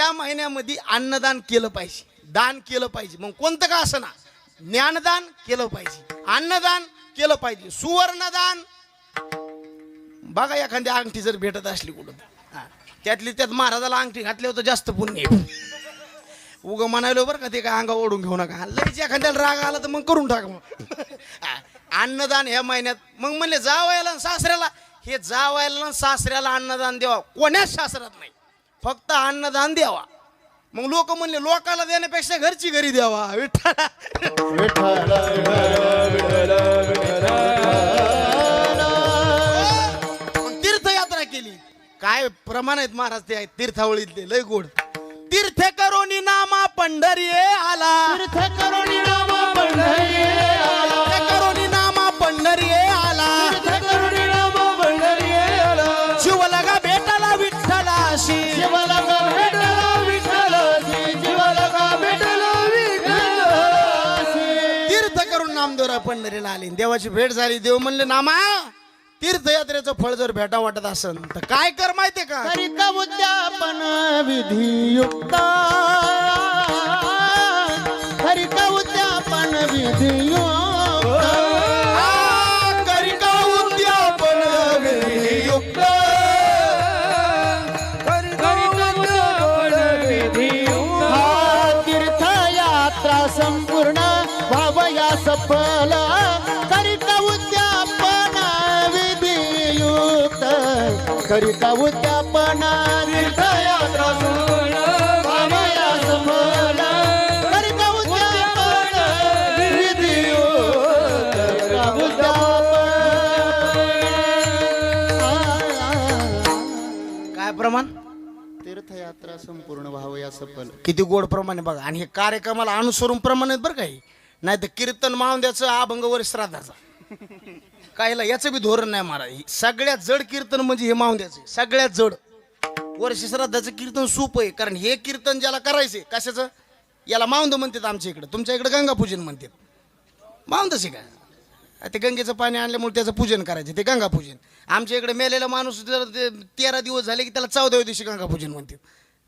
या महिन्यामध्ये अन्नदान केलं पाहिजे, दान केलं पाहिजे. मग कोणतं का असं ना, ज्ञानदान केलं पाहिजे, अन्नदान केलं पाहिजे, सुवर्णदान. बघा एखादी अंगठी जर भेटत असली कुठं, त्यातली त्यात महाराजाला अंगठी घातली होतं जास्त पुण्य. उग म्हणालो बरं का, ते काय अंगा ओढून घेऊ नका. लईच एखाद्याला राग आला तर मग करून टाका. मग अन्नदान ह्या महिन्यात. मग म्हणले जावयाला सासऱ्याला, हे जावयाला सासऱ्याला अन्नदान द्यावा, कोण्याच शास्त्रात नाही, फक्त अन्नदान द्यावा. मग लोक म्हणले लोकाला देण्यापेक्षा घरची घरी द्यावा. विठ्ठला तीर्थयात्रा केली. काय प्रमाण आहेत महाराज ते तीर्थावळीतले, लय गोड. तीर्थ करोनी नामा पंढरी आला, तीर्थ करोनी नामा पंढरी आला, तीर्थ करोनी नामा पंढरी आला, तीर्थ करोनी नामा पंढरी आला. शिवलगा भेटला विठ्ठलाशी, शिवलगा भेटला विठ्ठलाशी, शिवलगा भेटला विठ्ठलाशी. तीर्थ करून नामदेवराव पंढरीला आले. देवाची भेट झाली. देव म्हणले नामा, तीर्थयात्रेचं फळ जर भेटा वाटत असेल तर काय कर माहितीये का, करिक उद्यापन विधियुक्त, करिक उद्यापन विधियुक्त, करिक उद्यापन विधियुक्त, तीर्थयात्रा संपूर्ण भावया सफल, करिक उद्यापन विधियुक्त, करिक उद्यापन तीर्थयात्रा संपूर्ण भावया सफल, करिक उद्यापन विधियुक्त, करिक उद्यापन. काय प्रमाण, तीर्थयात्रा संपूर्ण भावया सफल. किती गोड प्रमाण आहे बघा. आणि हे कार्यक्रमाला अनुसरून प्रमाण आहेत बरं काही, नाही तर कीर्तन मावंद्याचं अभंग वर श्राद्धाचा कायला याचं बी धोरण नाही महाराज. सगळ्यात जड कीर्तन म्हणजे हे मावंद्याचं, सगळ्यात जड. वर्ष श्राद्धाचं कीर्तन सूप आहे, कारण हे कीर्तन ज्याला करायचे कशाचं, याला मावंद म्हणतात आमच्या इकडं, तुमच्या इकडे गंगापूजन म्हणतात. मावंदच आहे का, ते गंगेचं पाणी आणल्यामुळे त्याचं पूजन करायचं, ते गंगापूजन. आमच्या इकडे मेलेला माणूस जर 13 दिवस झाले की त्याला 14व्या दिवशी गंगापूजन म्हणतात.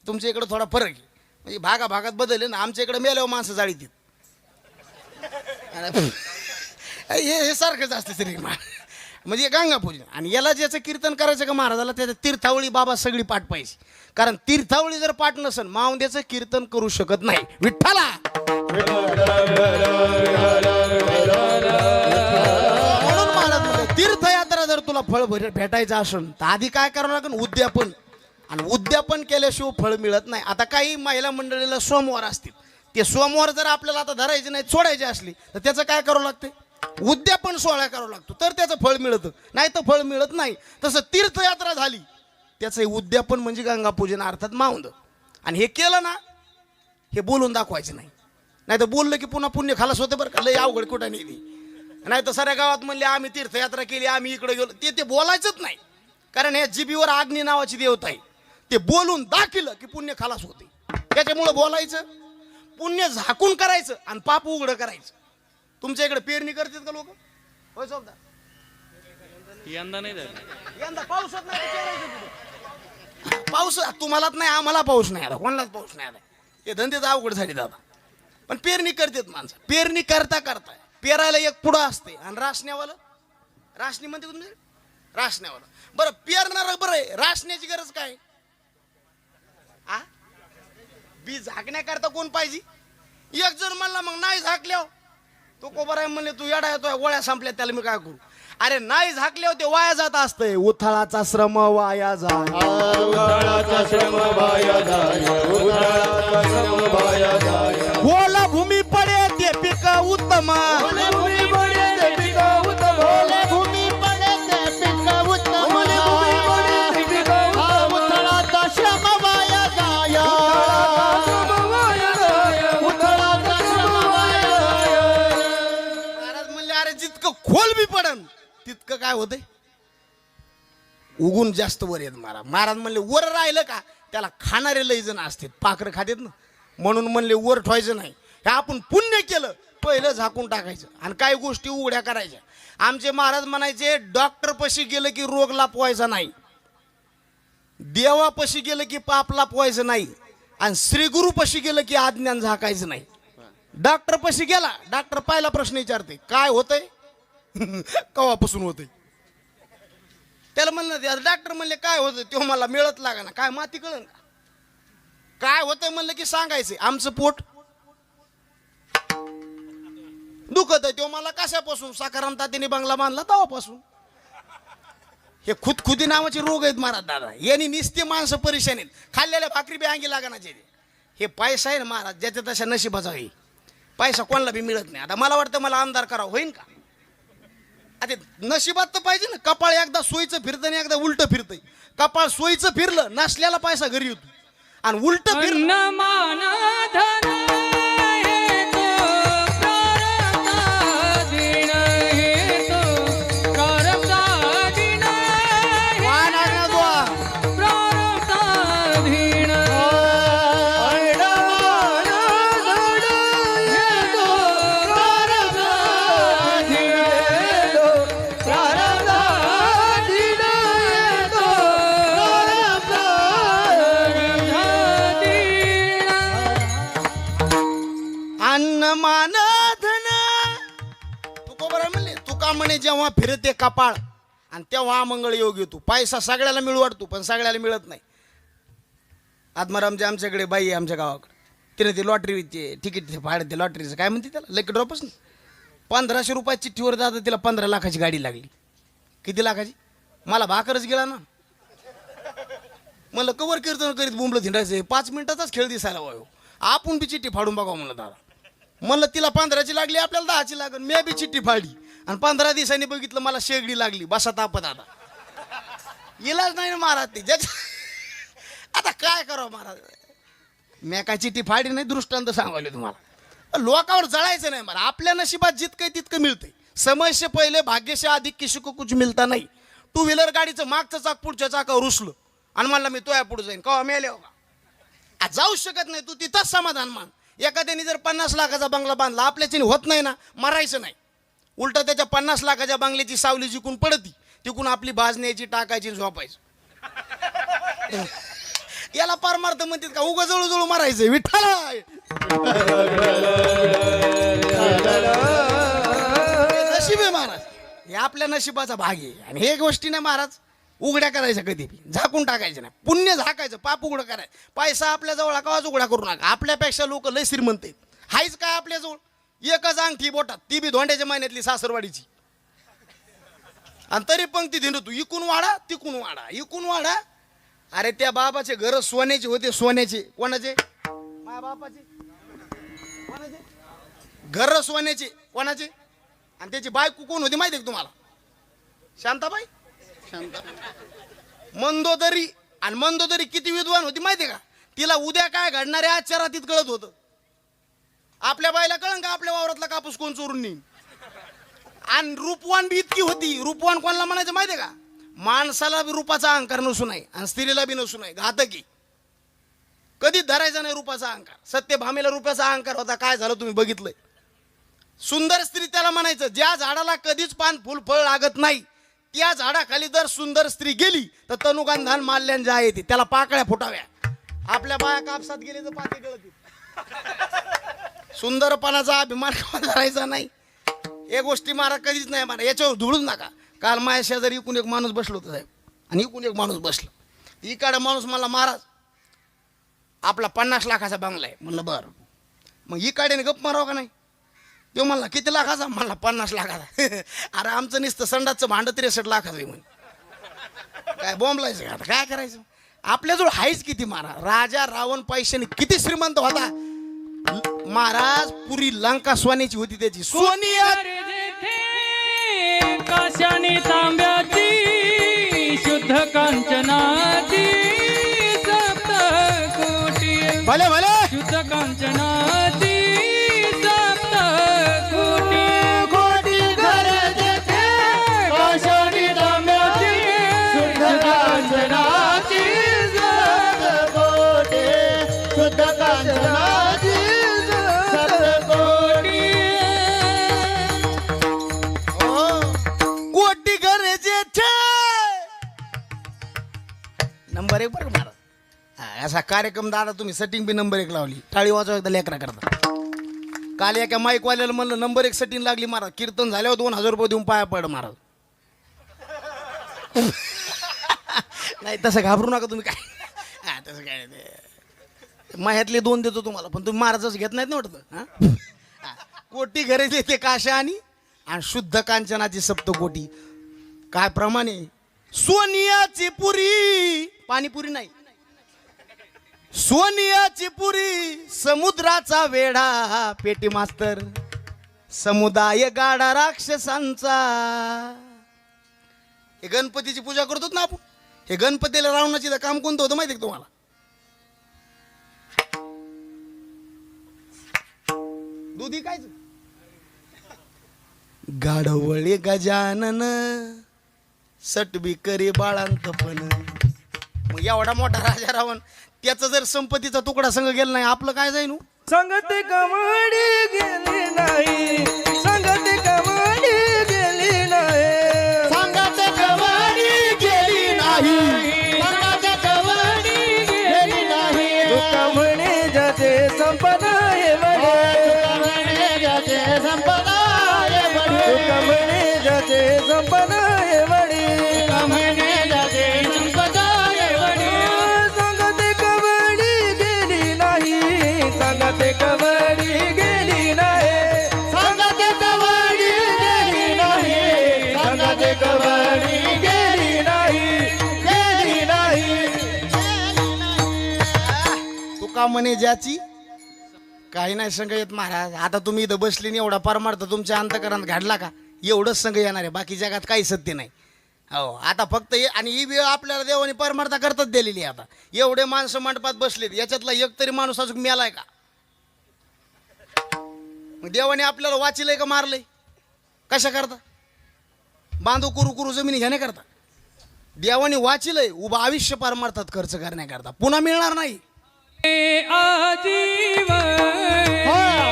तुमच्या इकडे थोडा फरक आहे, म्हणजे भागाभागात बदलले ना. आमच्या इकडे मेल्यावर माणसं जाळीत हे सारखंच असते तरी म्हणजे गंगापूजन. आणि याला ज्याचं कीर्तन करायचं का महाराजाला, त्याच्या तीर्थावळी बाबा सगळी पाठ पाहिजे. कारण तीर्थावळी जर पाठ नसेल मावंद्याचं कीर्तन करू शकत नाही. विठ्ठला म्हणून महाराज म्हणले, तीर्थयात्रा जर तुला फळ भेटायचं असेल तर आधी काय करावं लागेल, उद्यापन. आणि उद्यापन केल्याशिवाय फळ मिळत नाही. आता काही महिला मंडळीला सोमवार असतील, ते सोमवार जर आपल्याला आता धरायचे नाही, सोडायचे असली तर त्याचं काय करावं लागते, उद्यापन सोहळा करावा लागतो, तर त्याचं फळ मिळतं, नाही तर फळ मिळत नाही. तसं तीर्थयात्रा झाली त्याचं उद्यापन म्हणजे गंगापूजन अर्थात मावंद. आणि हे केलं ना, हे बोलून दाखवायचं नाही, नाही तर बोललं की पुन्हा पुण्य खालास होते बरं का. लय अवघड कुठं नाही, नाही तर साऱ्या गावात म्हणले आम्ही तीर्थयात्रा केली, आम्ही इकडे गेलो, ते बोलायचंच नाही. कारण हे जिबीवर अग्नी नावाची देवता आहे, ते बोलून दाखिलं की पुण्य खालास होते. त्याच्यामुळं बोलायचं, पुण्य झाकून करायचं आणि पाप उघडं करायचं. तुमच्या इकडे पेरणी करतात का लोक, होय चौदा? यंदा नाही झालं, यंदा पाऊसच नाही. पाऊस तुम्हालाच नाही, आम्हाला पाऊस नाही आला, कोणालाच पाऊस नाही आला. हे धंदेच अवघड झाले दादा. पण पेरणी करतात माणसं. पेरणी करता करता पेरायला एक पुढं असते आणि रासण्यावालं, रासणी म्हणते तुम्ही, रासण्यावालं. बरं पेरणार बरं आहे, रासण्याची गरज काय, आ बी झाकण्याकरता कोण पाहिजे. एक जण म्हणला मग नाही झाकल्यावर, तो कोबर आहे म्हणले तू येडा येतोय, गोळ्या संपल्या त्याला मी काय करू. अरे नाही झाकल्यावर ते वाया जात असतंय. उथळाचा श्रम वाया जाय, उथळाचा श्रम वाया जाय, उथळाचा श्रम वाया जाय. ओला भूमी पडे ते पिक उत्तम, ओले भूमी पडे ते पिक उत्तम, ओले भूमी पडे ते पिक उत्तम, ओले भूमी पडे ते पिक उत्तम. उथळाचा श्रम वाया जाय, उथळाचा श्रम वाया जाय. महाराज म्हणले अरे जितकं खोल बी पडन तितकं काय होतंय, उगून जास्त वर येत. महाराज म्हणले वर राहिलं का त्याला खाणारे लय जण असतात, पाखरं खातात ना, म्हणून म्हणले वर ठेवायचं नाही. हे आपण पुण्य केलं पहिलं झाकून टाकायचं आणि काही गोष्टी उघड्या करायच्या. आमचे महाराज म्हणायचे डॉक्टर पशी गेलं की रोग लापवायचा नाही, देवापाशी गेलं की पाप लापवायचं नाही, आणि श्री गुरु पशी गेलं की अज्ञान झाकायचं नाही. डॉक्टर पशी गेला, डॉक्टर पहिला प्रश्न विचारते काय होतंय कवापासून होतंय. त्याला म्हणलं डॉक्टर म्हणले काय होतं, तो मला मिळत लागा ना, काय माती कळन का, काय होतंय म्हणलं की सांगायचं आमचं पोट दुखत आहे. तो मला कशापासून, साकाराम तात्याने बंगला बांधला तेव्हापासून. हे खुदखुदी नावाचे रोग आहेत महाराज दादा, यांनी निस्ते माणसं परेशान आहेत. खाल्लेल्या भाकरी बी अंगी लागणाचे. हे पैसा आहे ना महाराज, ज्याच्या तशा नशिबाचा आहे. पैसा कोणाला बी मिळत नाही. आता मला वाटतं मला आमदार करावं, होईन का? आता नशिबात तर पाहिजे ना. कपाळ एकदा सोयीचं फिरतं आणि एकदा उलटं फिरतंय. कपाळ सोयीचं फिरलं, नसल्याला पैसा घरी येतो, आणि उलटं फिरलं मान धन. तू बरं म्हणले, तुका म्हणे जेव्हा फिरते कपाळ आणि तेव्हा मंगळ योग येतो. पैसा सगळ्याला मिळू वाटतो, पण सगळ्याला मिळत नाही. आत्मारामच्या आमच्याकडे बाई आहे आमच्या गावाकडे, तिने ती लॉटरी तिकीट फाडते लॉटरीचं, काय म्हणते त्याला, लकी ड्रॉपच नाही. 1500 रुपये चिठ्ठीवर जातं, तिला 15 लाखाची गाडी लागली. किती लाखाची? मला भाकरच गेला ना. मला कवर कीर्तन करीत बोंबलं थिंडायचं. 5 मिनिटाचाच खेळ दिसायला वायो. आपण बी चिठ्ठी फाडून बघावं म्हणलं दादा. म्हणलं तिला 15ची लागली, आपल्याला 10ची लागल. मी बी चिठ्ठी फाडली आणि 15 दिवसांनी बघितलं मला शेगडी लागली. बसा तापत आता इलाज नाही ना महाराज ते आता काय करावं महाराज. मी काय चिठ्ठी फाडी नाही, दृष्टांत सांगायला तुम्हाला. लोकांवर जळायचं नाही महाराज. आपल्या नशिबात जितकं तितकं मिळतंय. समय से पहिले भाग्य से अधिक किसी को कुछ मिळता नाही. 2 व्हीलर गाडीचं मागचं चाक पुढच्या चाकावर रुसलं आणि म्हणला मी तोया पुढे जाईन, कवा मेले हो का? जाऊ शकत नाही. तू तिथंच समाधान मान. एखाद्याने जर 50 लाखाचा बंगला बांधला, आपल्याच्याने होत नाही ना, मरायचं नाही. उलट त्याच्या 50 लाखाच्या बंगल्याची सावली जिकून पडती, तिकून आपली भाज न्यायची, टाकायची, झोपायची. याला परमार्थ म्हणतात का? उगा जळू जळू मारायचं. विठ्ठल नशीब आहे महाराज, हे आपल्या नशिबाचा भाग आहे. आणि हे गोष्टी नाही महाराज उघड्या करायच्या, कधी बी झाकून टाकायचं नाही. पुण्य झाकायचं, पाप उघडं करायचं. पैसा आपल्या जवळ कवाच उघडा करू नका. आपल्यापेक्षा लोक लय श्रीमंत आहेत. हायच काय आपल्याजवळ? एकच अंगठी बोटात, ती बी धोंड्याच्या महिन्यातली सासरवाडीची. आणि तरी पंक्ती दिलं तू, इकून वाडा तिकून वाडा, इकून वाडा. अरे त्या बाबाचे घर सोन्याचे होते, सोन्याचे. कोणाचे? माझ्या बापाचे. कोणाचे घर? सोन्याचे. कोणाचे? आणि त्याची बायको कोण होती माहिती आहे का तुम्हाला? शांताबाई. मंदोदरी. आणि मंदोदरी किती विद्वान होती माहितीये का? तिला उद्या काय घडणार आहे आजच्या रात्रीत कळत होतं. आपल्या बाईला कळन का आपल्या वावरातला कापूस कोण चोरून नेईन? आणि रूपवान बी इतकी होती. रूपवान कोणाला म्हणायचं माहितीये का? माणसाला बी रूपाचा अहंकार नसू नये आणि स्त्रीला बी नसू नये. घातकी. कधीच धरायचा नाही रूपाचा अहंकार. सत्यभामेला रूपाचा अहंकार होता, काय झालं तुम्ही बघितलंय. सुंदर स्त्री त्याला म्हणायचं. ज्या झाडाला कधीच पान फुल फळ लागत नाही, त्या झाडाखाली जर सुंदर स्त्री गेली तर तनुगंधान माल्यान जा येते. त्याला पाकळ्या फुटाव्या. आपल्या बाया कापसात गेले तर पाते गळतील. सुंदरपणाचा अभिमान करायचा नाही. हे गोष्टी महाराज कधीच नाही म्हणा. याच्यावर धुळूच नका. काल माझ्या शेजारी इकून एक माणूस बसलो होता साहेब, आणि इकून एक माणूस बसला. इकडे माणूस म्हणला महाराज आपला 50 लाखाचा बंगला आहे. म्हणलं बरं. मग इकडे गप मारावं का नाही? तो म्हणला किती लाखाचा? म्हणला 50 लाखाचा. अरे आमचं नुसतं संडाचं भांडं 63 लाखाचं आहे म्हणे. काय बोंबलायचं आता काय करायचं? आपल्याजवळ हायच किती महाराज. राजा रावण पैशाने किती श्रीमंत होता महाराज. पुरी लंका सोन्याची होती त्याची. सोनी काशाने तांब्याची शुद्ध कांचनाची सप्त कोटी. भले भले शुद्ध कांचनाची सप्त कोटी. कोटी घर जेथे काशाने तांब्याची शुद्ध कांचनाची सप्तकोटी. शुद्ध कांचनाची सप्तकोटी. कोटी गरजेचे. नंबर 1 बरं महाराज. असा कार्यक्रम दादा तुम्ही सेटिंग बी नंबर 1 लावली. टाळी वाजवा एकदा लेकरा करता. काल एका माईकवाल्याला म्हणलं नंबर 1 सेटिंग लागली महाराज. कीर्तन झाल्यावर 2000 रुपये देऊन पाया पड महाराज. नाही तसं घाबरू नका तुम्ही काय. हा तसं काय नाही. माह्यातले 2 देतो तुम्हाला पण तुम्ही महाराजच घेत नाहीत ना वाटतं. हा कोटी घरे देते काशा आणि शुद्ध कांचनाची सप्तकोटी. काय प्रमाणे सोनियाची पुरी, पाणीपुरी नाही, सोनियाची पुरी, समुद्राचा वेढा पेटी मास्तर, समुदाय गाडा राक्षसांचा. हे गणपतीची पूजा करतो ना आपण. हे गणपतीला रावणाची काम कोणतं होतं माहिती आहे का तुम्हाला? दुधी काय गाढवळे गजानन सटबी करे बाळांतपण. मग एवढा मोठा राजा रावण त्याचा जर संपत्तीचा तुकडा संग गेला नाही आपलं काय जाईन? संगती कमाडी गेली नाही, संगती कमाडी गेली नाही, संगती कमाडी गेली नाही, संगती कमाडी गेली नाही. तुका म्हणे जाते संपदा हे वडे, तुका म्हणे जाते संपदा हे वडे, तुका म्हणे जाते संपदा हे वडे, तुका म्हणे जाते संपदा हे वडे. संगती कमाडी गेली नाही, संगती कमाडी गेली नाही, संगती कमाडी गेली नाही, संगती कमाडी गेली नाही, गेली नाही. तुका म्हणे ज्याची काही नाही संघ येत महाराज. आता तुम्ही इथं बसली नाही एवढा परमार्थ तुमच्या अंतकरणात घडला का? एवढंच संघ येणार आहे, बाकी जगात काही सत्य नाही. हो आता फक्त आणि ही वेळ आपल्याला देवाने परमार्था करताच दिलेली आहे. आता एवढे माणसं मंडपात बसलेत याच्यातला एक तरी माणूस अजून मेलाय का? मग देवाने आपल्याला वाचिलंय का मारलंय? कशा करता? बांधू कुरू कुरू जमिनी घेण्या करता. देवाने वाचिलंय उभं आयुष्य परमार्थात खर्च करण्याकरता. पुन्हा मिळणार नाही. आजीवन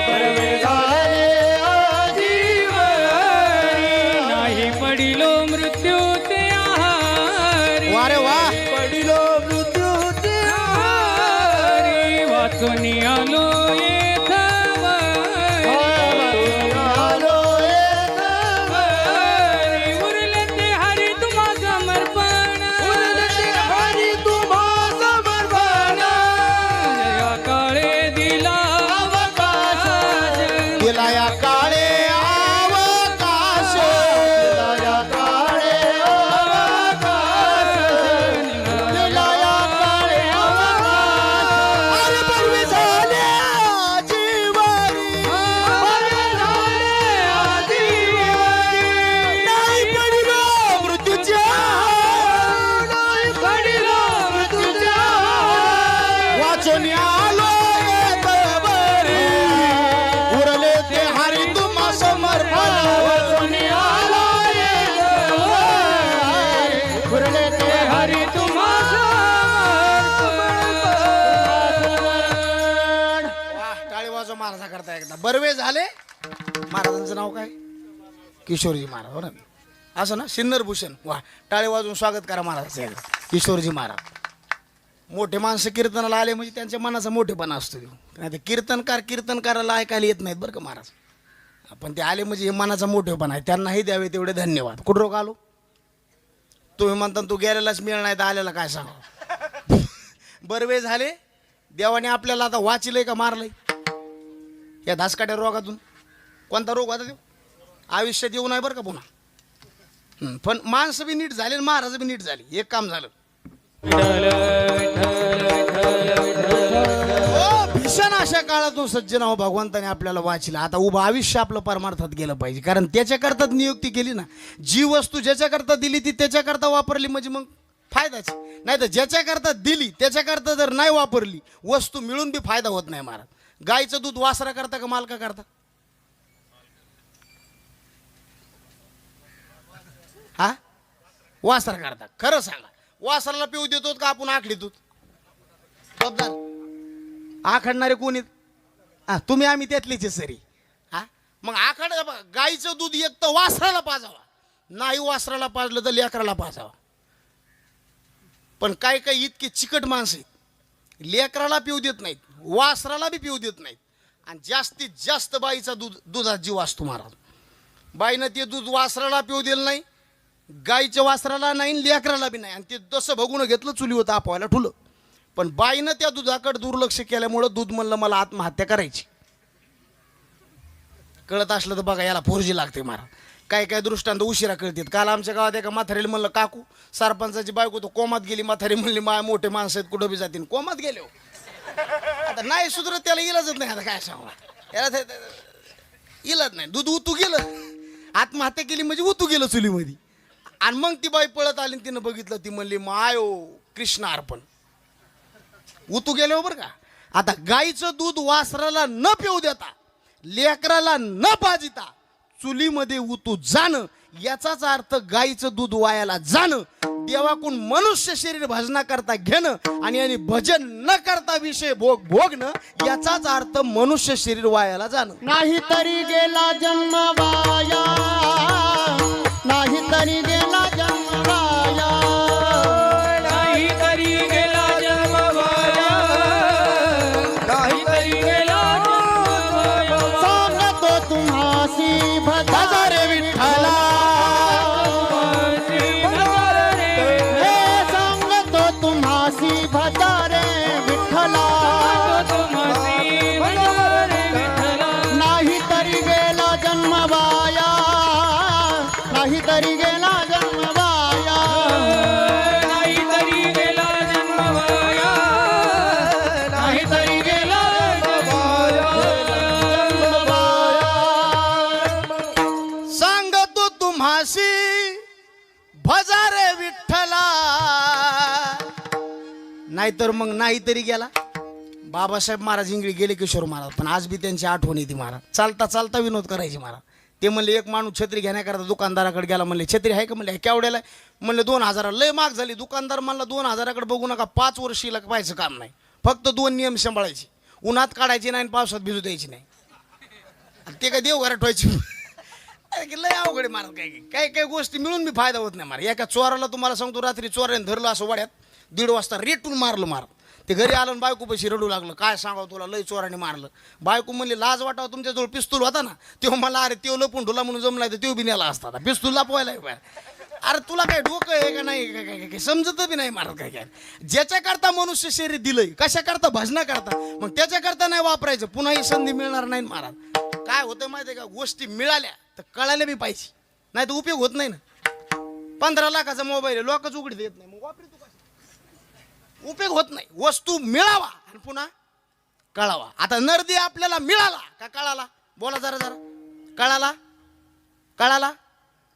बरवे झाले आजीवन, नाही पडिलो मृत्यूचे आहारी, वा रे वा. पडिलो मृत्यूचे आहारी, वाचून आलो आलो येथवरी. उरले ते हरी तुम्हा समर्पण, उरले ते हरी तुम्हा समर्पण, जया काळे दिला अवकाश, दिला या काळे अवकाश, दिला या काळे अवकाश, दिला या काळे अवकाश. अरे बरवे झाले आजीवरी, बरवे झाले आजीवरी, नाही पडिलो मृत्यूच्या, नाही पडिलो मृत्यूच्या, वाचून आलो येतवरी, उरले ते हरी तुम्हा समर्पण. वाचून आलो येथवरी, उरले ते हरी तुम्हा समर्पण. वाह, टाळी वाजव महाराजा करता एकदा. बर्वे झाले. महाराजांचं नाव काय? किशोरजी महाराज, हो ना? असं ना, सिन्नर भूषण. वा, टाळी वाजवून स्वागत करा महाराजांचं एकदा. किशोरजी महाराज. मोठे माणसं कीर्तनाला आले म्हणजे त्यांच्या मनाचा मोठेपणा असतो. नाही ते कीर्तनकाराला ऐकायला येत नाहीत बरं का महाराज. पण ते आले म्हणजे हे मनाचा मोठेपणा आहे. त्यांनाही द्यावे तेवढे धन्यवाद. कुठं रोग आलो? तुम्ही म्हणता तू गेलेलाच मिळ नाही तर आलेला काय सांगा. बरवे झाले. देवाने आपल्याला आता वाचिलंय का मारलंय? या धासकाट्या रोगातून. कोणता रोग होता तो? आयुष्यात येऊ नाही बरं का पुन्हा. पण माणसं बी नीट झाले, महाराज बी नीट झाली. एक काम झालं. भीषण अशा काळातून सज्जनाव भगवंताने आपल्याला वाचिला. आता उभं आयुष्य आपलं परमार्थात गेलं पाहिजे. कारण त्याच्याकरताच नियुक्ती केली ना. जी वस्तू ज्याच्याकरता दिली ती त्याच्याकरता वापरली म्हणजे मग फायदाच. नाही तर ज्याच्याकरता दिली त्याच्याकरता जर नाही वापरली वस्तू मिळून बी फायदा होत नाही महाराज. गाईचं दूध वासरा करता का मालका करता? हा, वासरा करता. खरं सांगा, वासराला पिऊ देतो का आपण आखडी दूध? आखडणारे कोणी? हा, तुम्ही आम्ही त्यातलीच सरी. हा, मग आखड गाईचं दूध एक तर वासराला पाजावा, नाही वासराला पाजलं तर लेकराला पाजावा. पण काय काय इतके चिकट माणसं आहेत लेकराला पिऊ देत नाहीत, वासराला बी पिऊ देत नाहीत. आणि जास्तीत जास्त बाईचा दुधात जीव असतो महाराज. बाईनं ते दूध वासराला पिऊ दिलं नाही, गाईच्या वासराला नाही, लेकराला बी नाही. आणि ते तसं बघून घेतलं, चुलीवर तापवायला ठुलं. पण बाईनं त्या दुधाकडे दुर्लक्ष केल्यामुळं दूध म्हणलं मला आत्महत्या करायची. कळत असलं तर बघा, याला फोरजी लागते महाराज. काय काय दृष्टांत उशिरा कळतात. काल आमच्या गावात एका म्हातारीला म्हणलं, काकू सरपंचाची बायको तो कोमात गेली. म्हातारी म्हणली, माय मोठे माणसं आहेत, कुठं बी जातील. कोमात गेले हो. आता नाही सुधरत, त्याला इलाजच नाही. आता काय सांगू याला, इलाज नाही. दूध उतू गेलं, आत्महत्या केली म्हणजे उतू गेलं चुलीमध्ये. आणि मग ती बाई पळत आली, तिनं बघितलं, ती म्हणली, मायो कृष्ण अर्पण, उतू गेले हो बरं का. आता गाईचं दूध वासराला न पिऊ देता, लेकराला न पाजिता चुलीमध्ये उतू जाणं, याचाच अर्थ गाईचं दूध वायाला जाणं, देवाकडून मनुष्य शरीर भजना करता घेणं आणि भजन न करता विषय भोगणं, याचाच अर्थ मनुष्य शरीर वायाला जाणं. नाही तरी गेला जन्म वाया, नाही तरी गेला जन्म वाया, नाही तरी गेला जन्म वाया, नाही तरी गेला जन्म वाया. सांगतो तुम्हासी भजारे विठ्ठला, हे सांगतो तुम्हासी भजारे विठ्ठला, नाही तरी गेला जन्म वाया, नाही तरी गेला जन्म वाया, नाही तरी गेला जन्म वाया, नाही तरी गेला जन्म वाया. सांगतो तुम्हासी भजारे विठ्ठला, नाहीतर मग नाही तरी गेला. बाबासाहेब महाराज इंगळी गेले, किशोर महाराज, पण आज बी त्यांची आठवण येते महाराज. चालता चालता विनोद करायचे महाराज. ते म्हणले, एक माणूस छत्री घेण्याकरता दुकानदाराकडे गेला. म्हणले, छत्री आहे का? म्हणले, केवढ्याला? म्हणले, 2000. लय महाग झाली. दुकानदार म्हणला, 2000कडे बघू नका, 5 वर्षीला पाहायचं काम नाही, फक्त 2 नियम सांभाळायचे, उन्हात काढायचे नाही, पावसात भिजू द्यायची नाही. ते काय देव घरात ठेवायची. लय अवघड महाराज. काय काय गोष्टी मिळून बी फायदा होत नाही महाराज. एका चोराला तुम्हाला सांगतो, रात्री चोराने धरलं असं वाड्यात, 1:30 वाजता रेटून मारलं महाराज. ते घरी आलं, बायको पैसे रडू लागलं, काय सांगावं तुला, लय चोराने मारलं. बायको म्हणली, लाज वाटावं, तुमच्याजवळ पिस्तूल होता ना, तेव्हा मला, अरे तेव्हा लपून ठुला म्हणून जमलाय, तर तेव्हा बी नेला असता, पिस्तूल लपवायला. अरे तुला काय डोकं आहे का नाही? काय समजत बी नाही महाराज. काय काय ज्याच्याकरता मनुष्य शरीर दिलंय, कशाकरता? भजना करता. मग त्याच्याकरता नाही वापरायचं, पुन्हा ही संधी मिळणार नाही महाराज. काय होतं माहिती आहे का, गोष्टी मिळाल्या तर कळायला बी पाहिजे, नाही तर उपयोग होत नाही ना. 15 लाखाचा मोबाईल आहे, लोकच उघडी देत नाही, मग वापरी तू काय? उपयोग होत नाही. वस्तू मिळावा आणि पुन्हा कळावा. आता नरदी आपल्याला मिळाला का कळाला? बोला जरा जरा. कळाला? कळाला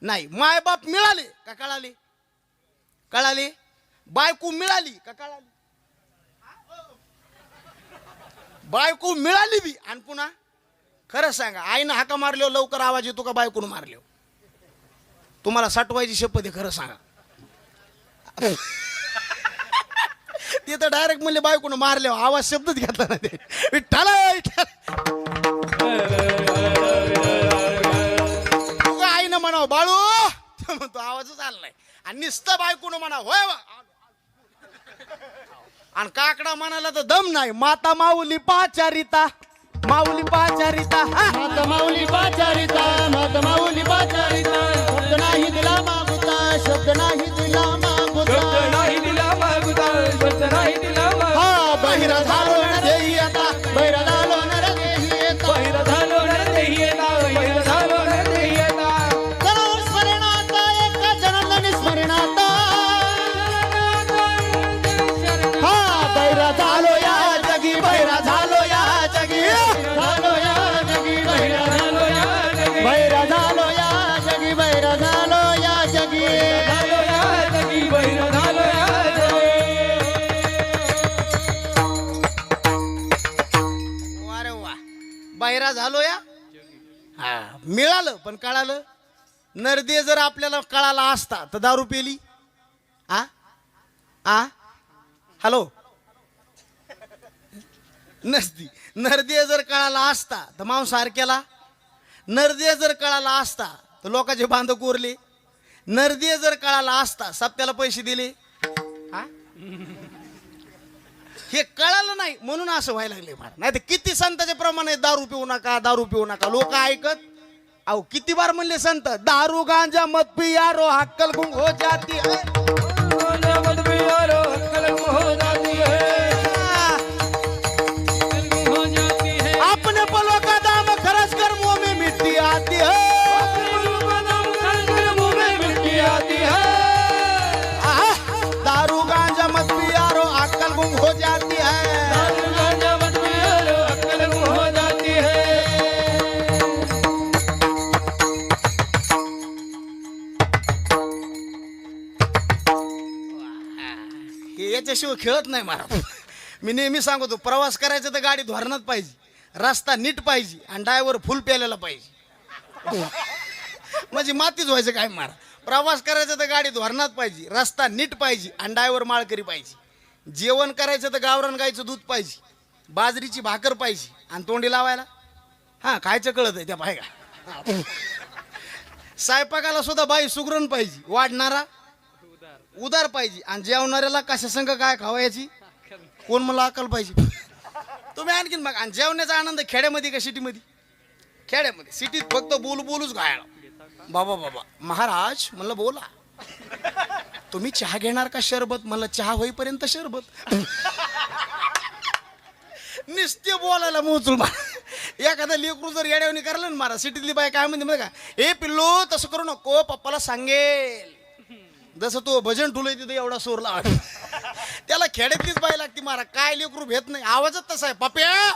नाही. मायबाप मिळाले का कळाले? कळाले. बायको मिळाली का कळाली? बायको मिळाली बी आणि पुन्हा खरं सांगा, आईनं हाका मारल्यावर लवकर आवाज येतो का बायकोनं मारल्यावर? तुम्हाला साठवायची शपथ आहे, खरं सांगा. ते तर डायरेक्ट म्हणले बायकोनं मारल्यावर आवाज शब्दच घेतला ना. ते विठ्ठल आईनं म्हणावं बाळू, म्हणतो आवाजच आला नाही. आणि नुसतं बायकोनं म्हणा होय वा, आणि काकडा म्हणाला तर दम नाही. माता माऊली पाचारिता, माऊली पाचारिता, माता माऊली पाचारिता, माता माऊली पाचारिता, शब्द नाही दिला मागुता, शब्द नाही दिला मागुता, शब्द नाही दिला मागुता, शब्द नाही दिला मागुता. हा बहिरा झालो नर देही आता, बहिरा झालो नर देही आता, बहिरा झालो नर देही येता, बहिरा झालो नर देही येता. जनावर स्मरणाता एका जनार्दनी स्मरणाता, हा बहिरा झालो या जगी, बहिरा झालो या जगी, झालो या जगी, बहिरा झालो या जगी, बहिरा झालो या जगी, बहिरा झालो या जगी, झालो या जगी, बहिरा झालो या जगी. अरे वा, बाहेरा झालो या. हा मिळालं पण कळालं. नरदे जर आपल्याला कळाला असता तर दारू पेली? आ आ हॅलो, नसती. नरदे जर कळाला असता तर मांसाहार केला. नरदे जर कळाला असता तर लोकांचे बांध कोरले. नरदे जर कळाला असता सप्त्याला पैसे दिले. हा हे कळालं नाही म्हणून असं व्हायला लागले महाराज. नाही तर किती संताचे प्रमाण आहे, दारू पिऊ नका, दारू पिऊ नका, लोक ऐकत. अहो किती बार म्हणले संत, दारू गांजा मत पियारो हक्कल गुंग हो जाती है. मत पियारो अक्कल गुम हो जाती है, हो जाती है. अपने पलों का दाम खर्च कर मुंह में मिट्टी आती है. मुंह में मिट्टी आती है. दारू गांजा मत पियारो अक्कल गुंग हो जाती है. दारू गांजा मत पियारो अक्कल गुम हो जाती है. हे याच्याशिवाय खेळत नाही महाराज. मी नेहमी सांगतो, प्रवास करायचा तर गाडी धोरणात पाहिजे, रस्ता नीट पाहिजे आणि ड्रायव्हर फुल प्यालेला पाहिजे. म्हणजे मातीच व्हायचं काय महाराज. प्रवास करायचा तर गाडी धोरणात पाहिजे, रस्ता नीट पाहिजे आणि ड्रायव्हर माळकरी पाहिजे. जेवण करायचं तर गावरान गायचं दूध पाहिजे, बाजरीची भाकर पाहिजे आणि तोंडी लावायला हां खायचं कळत आहे त्या बायका. स्वयंपाकाला सुद्धा बाई सुगरण पाहिजे, वाढणारा उदार पाहिजे आणि जेवणाऱ्याला कशा संग काय खावायची कोण मला अक्कल पाहिजे. तुम्ही आणखीन मग आणि जेवण्याचा आनंद खेड्यामध्ये का सिटीमध्ये? खेड्यामध्ये. सिटीत फक्त बोलू बोलूच घायला. बाबा बाबा महाराज म्हणलं बोला, तुम्ही चहा घेणार का शरबत? म्हणलं चहा होईपर्यंत शरबत. नुसते बोलायला मोचूल मारा. एखादा लेकरू जर येड्यावणी करलं ना मारा, सिटीतली बाय काय म्हणते माहिती का, ए पिल्लू तसं करू नको, पप्पाला सांगेल. जसं तो भजन ठुलय तिथं एवढा सोर लावा. त्याला खेड्यातलीच बाई लागते मारा. काय लेकरू भेट नाही, आवाजच तसा आहे. पप्या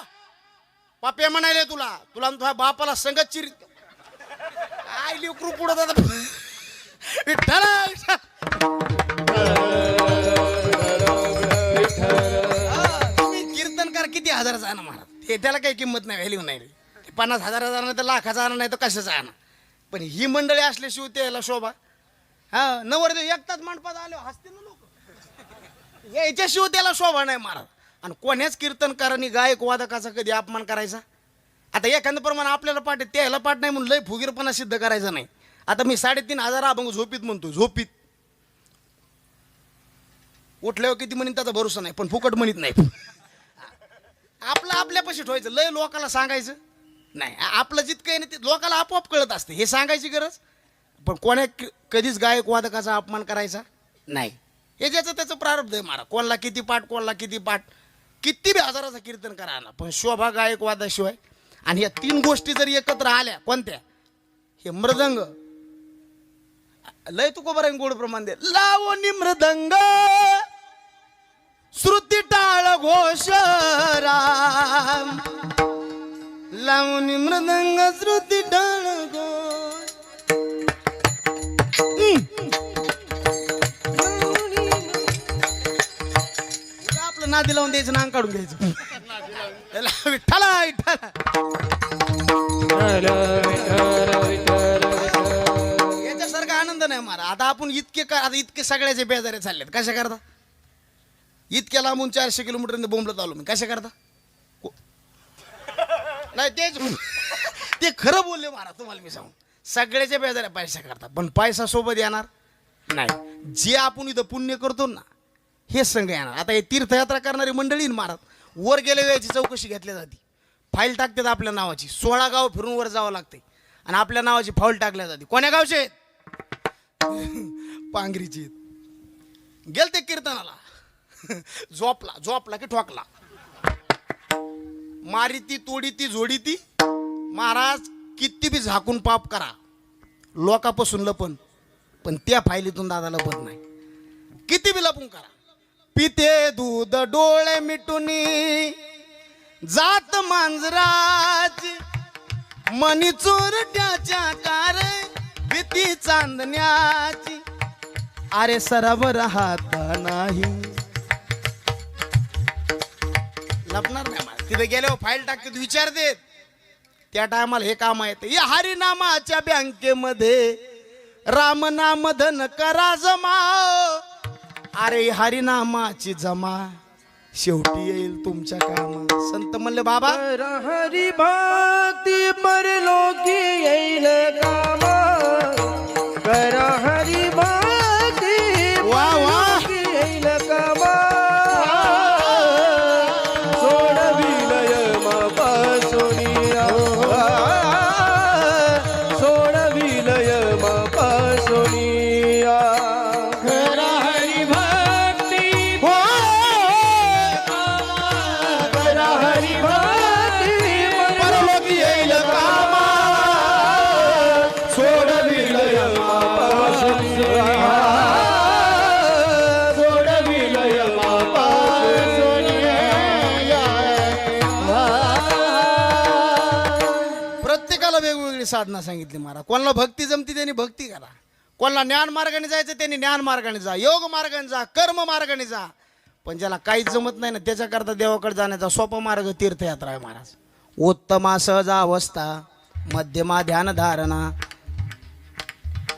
पप्या म्हणाले तुला तुला तुझ्या बापाला संगत चिरी. काय लेकरू पुढं जात. तुम्ही कीर्तनकार किती हजाराचा आणा महाराज, हे त्याला काही किंमत नाही, व्हॅल्यू नाही. 50,000 नाही तर लाखाचा आणा नाही तर कशाचा आणा, पण ही मंडळी असल्याशिवाय त्याला शोभा. हा नवरदेव एकटाच मंडपात आलो हसते ना लोक, याच्याशिवाय त्याला शोभा नाही महाराज. आणि कोण्याच कीर्तनकारांनी गायक वादकाचा कधी अपमान करायचा? आता एखादं प्रमाण आपल्याला पाठ आहे, त्याला पाठ नाही म्हणून लय फुगीरपणा सिद्ध करायचा नाही. आता मी 3,500 अभंग झोपीत म्हणतो, झोपीत. उठल्यावर किती म्हणीन त्याचा भरोसा नाही, पण फुकट म्हणत नाही. आपलं आपल्यापाशी ठेवायचं, लय लोकाला सांगायचं नाही. आपलं जितकं आहे ना ते लोकाला आपोआप कळत असते, हे सांगायची गरज. पण कोण्या कधीच गायक वादकाचा अपमान करायचा नाही. हे ज्याचं त्याचं प्रारब्ध आहे मारा. कोणाला किती पाठ, कोणाला किती पाठ, किती बी हजाराचा कीर्तन करा ना, पण शोभा गायक वादाशिवाय. आणि या 3 गोष्टी जर एकत्र आल्या, कोणत्या? हे मृदंग लय तू बरं गोड प्रमाण दे. लावणी मृदंग श्रुती टाळ घोष राम. लावणी मृदंग श्रुती टाळ घोष. आपलं नादी लावून द्यायचं, नांग काढून द्यायचं. विठ्ठला विठ्ठला. याच्यासारखा आनंद नाही मारा. आता आपण आता इतके सगळ्याचे बेजारे चाललेत. कशा करता? इतक्या लांबून 400 किलोमीटर बोंबलत आलो मी. कशा करता? नाही तेच ते खरं बोलले मारा. तुम्हाला मी सांगू, सगळ्याच्या बेजाऱ्या पैसा करता, पण पैसा सोबत येणार नाही. जे आपण इथं पुण्य करतो ना, हे संघ येणार. आता हे तीर्थयात्रा करणारी मंडळी महाराज, वर गेल्या वेळेची चौकशी घेतली जाते, फाईल टाकतात आपल्या नावाची. 16 गाव फिरून वर जावं लागते आणि आपल्या नावाची फाईल टाकल्या जाते. कोण्या गावचे आहेत? पांगरीची. गेलते कीर्तनाला, झोपला की ठोकला, मारी ती तोडी ती जोडी ती. महाराज किती बी झाकून पाप करा, लोकापासून लपन, पण त्या फायलीतून दादा लपत नाही. किती बी लपून करा. पिते दूध डोळे मिटुनी जात मांजराची, मनी चोरट्याच्या कार भीती चांदण्याची. अरे सरब राहत नाही, लपणार नाही मला. तिथे गेल्यावर फाईल टाकते, विचार देत. त्या टायमाला हे काम आहे. या हरिनामाच्या बँकेमध्ये रामनाम धन करा जमा. अरे हरिनामाची जमा शेवटी येईल तुमच्या कामा. संत म्हणले बाबा हरी भक्ती परलोकी येईल कामा. कर हरी भक्ती वा वा. येईल कामा. वेगवेगळी साधना सांगितली महाराज. कोणाला भक्ती जमती त्यांनी भक्ती करा, कोणाला ज्ञान मार्गाने जायचं त्यांनी ज्ञान मार्गाने जा, योग मार्गाने जा, कर्म मार्गाने जा. पण ज्याला काहीच जमत नाही ना त्याच्याकरता देवाकडे जाण्याचा सोपा मार्ग तीर्थयात्रा आहे महाराज. उत्तमा सहजा अवस्था, मध्यमा ध्यान धारणा,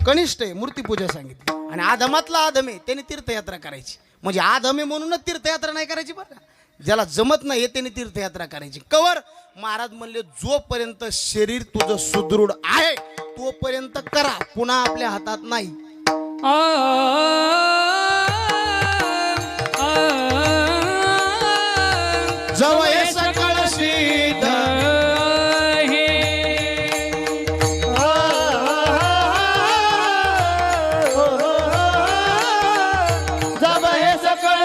कनिष्ठ आहे मूर्तीपूजा सांगितली, आणि आधमातला आधम आहे त्याने तीर्थयात्रा करायची. म्हणजे आधम आहे म्हणूनच तीर्थयात्रा नाही करायची बरं का. ज्याला जमत नाही त्याने तीर्थयात्रा करायची. कवर महाराज म्हणले जोपर्यंत शरीर तुझं सुदृढ आहे तोपर्यंत करा, पुन्हा आपल्या हातात नाही. जवळ हे सकळ सिद्ध जब हे सकळ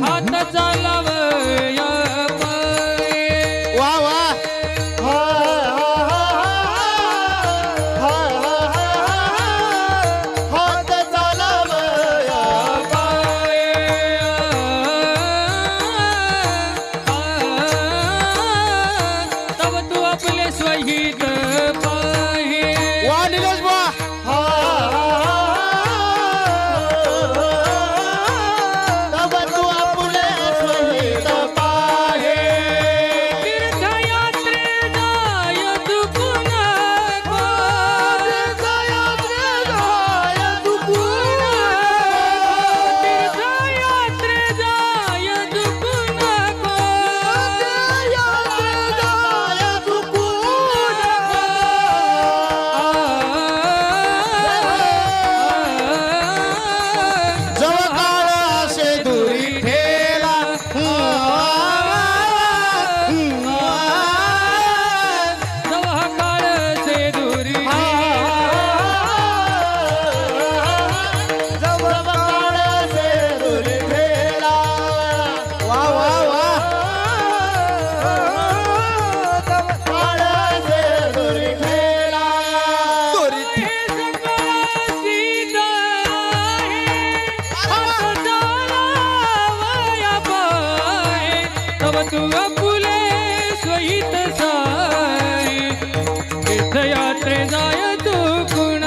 हात चालवया पाय वा वा हात चालवया तब तू आपले स्वहित पाहे. वा निलेश बुवा. तब तू आपले स्वहित पाहे. तीर्थयात्रे जाय दुकुन को. तीर्थयात्रे जाय दुकुन को. जवळ काळ असे दुरी ठेला, जवळ काळ से दूरी वा वा वा. दोरी ठे- तू अपुले स्वहित साय. तीर्थयात्रे जाय तू कुण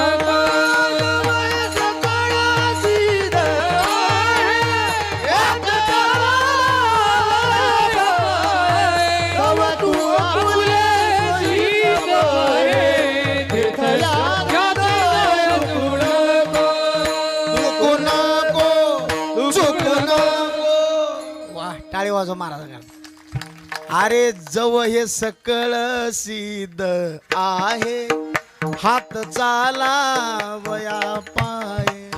चुकू नको, चुकू नको. वा टाळी वाजव महाराज. अरे जव हे सकळ सिद्ध आहे, हात चालावया पाय.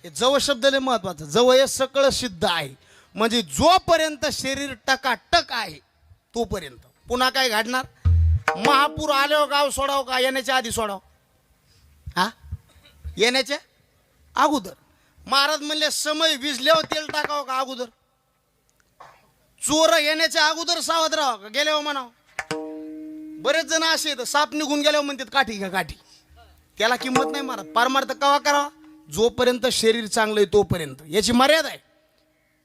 हे जव शब्द लय महत्वाचा. जव हे सकळ सिद्ध आहे म्हणजे जोपर्यंत शरीर टकाटक आहे तोपर्यंत. पुन्हा काय घडणार? महापूर आल्यावर गाव सोडाव का येण्याच्या आधी सोडाव? हा, येण्याच्या अगोदर. महाराज म्हणले समय विजल्यावर तेल टाकावं का अगोदर? चोर येण्याच्या अगोदर सावध राहावं का गेल्यावर म्हणावं? बरेच जण असे आहेत, साप निघून गेल्यावर म्हणतात काठी घ्या काठी. त्याला किंमत नाही महाराज. पारमार्थ कवा करावा? जोपर्यंत शरीर चांगलं आहे तोपर्यंत. याची मर्यादा आहे.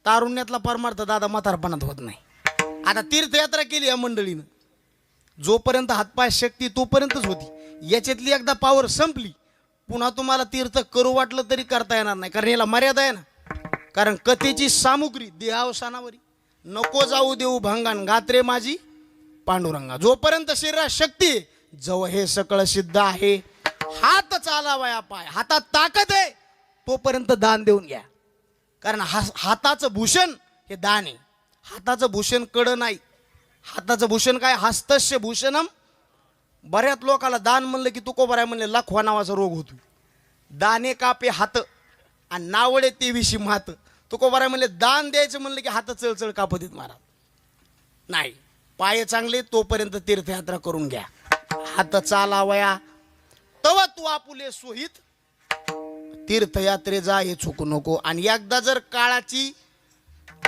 तारुण्यातला परमार्थ दादा म्हातारपणात होत नाही. आता तीर्थयात्रा केली या मंडळीनं, जोपर्यंत हातपाय शक्ती तोपर्यंतच होती. याच्यातली एकदा पावर संपली पुन्हा तुम्हाला तीर्थ करू वाटलं तरी करता येणार नाही, कारण याला मर्यादा आहे ना. कारण कथेची सामुग्री देहावसानावरी नको जाऊ देऊ भंगान गात्रे माझी पांडुरंगा. जोपर्यंत शरीरात शक्ती आहे, जवळ हे सकळ सिद्ध आहे, हात चालावया पाय, हातात ताकद आहे तोपर्यंत दान देऊन घ्या. कारण हाताचं भूषण हे दान आहे. हाताचं भूषण कडं नाही. हाताचं भूषण काय? हस्तस्य भूषणम. बऱ्याच लोकाला दान म्हणलं की तुकोबराय म्हणले लखवा नावाचा रोग होतो. दाने कापे हात आणि नावडे तेविशी मात. तुकोबराय म्हणले दान द्यायचं म्हणलं की हात चळचळ कापतीत महाराज. नाही, पाय चांगले तोपर्यंत तीर्थयात्रा करून घ्या. हात चालावया तव तू आपुले सोहित, तीर्थयात्रे जा हे चुकू नको. आणि एकदा जर काळाची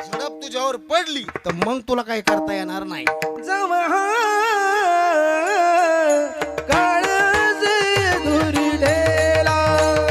झडप तुझ्यावर पडली तर मग तुला काही करता येणार नाही. काळ जे धुरिलेला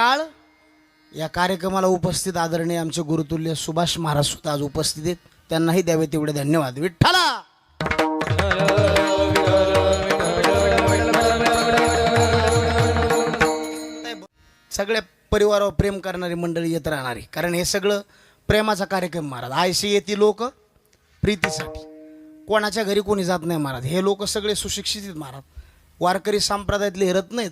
काळ. या कार्यक्रमाला उपस्थित आदरणीय आमचे गुरुतुल्य सुभाष महाराज सुद्धा आज उपस्थित आहेत. त्यांनाही द्यावे तेवढे धन्यवाद. विठ्ठला. सगळ्या परिवारावर प्रेम करणारी मंडळी येत राहणारी, कारण हे सगळं प्रेमाचा कार्यक्रम महाराज. आयशी येती लोक प्रीतीसाठी, कोणाच्या घरी कोणी जात नाही महाराज. हे लोक सगळे सुशिक्षित आहेत महाराज, वारकरी संप्रदायातले हेरत नाहीत,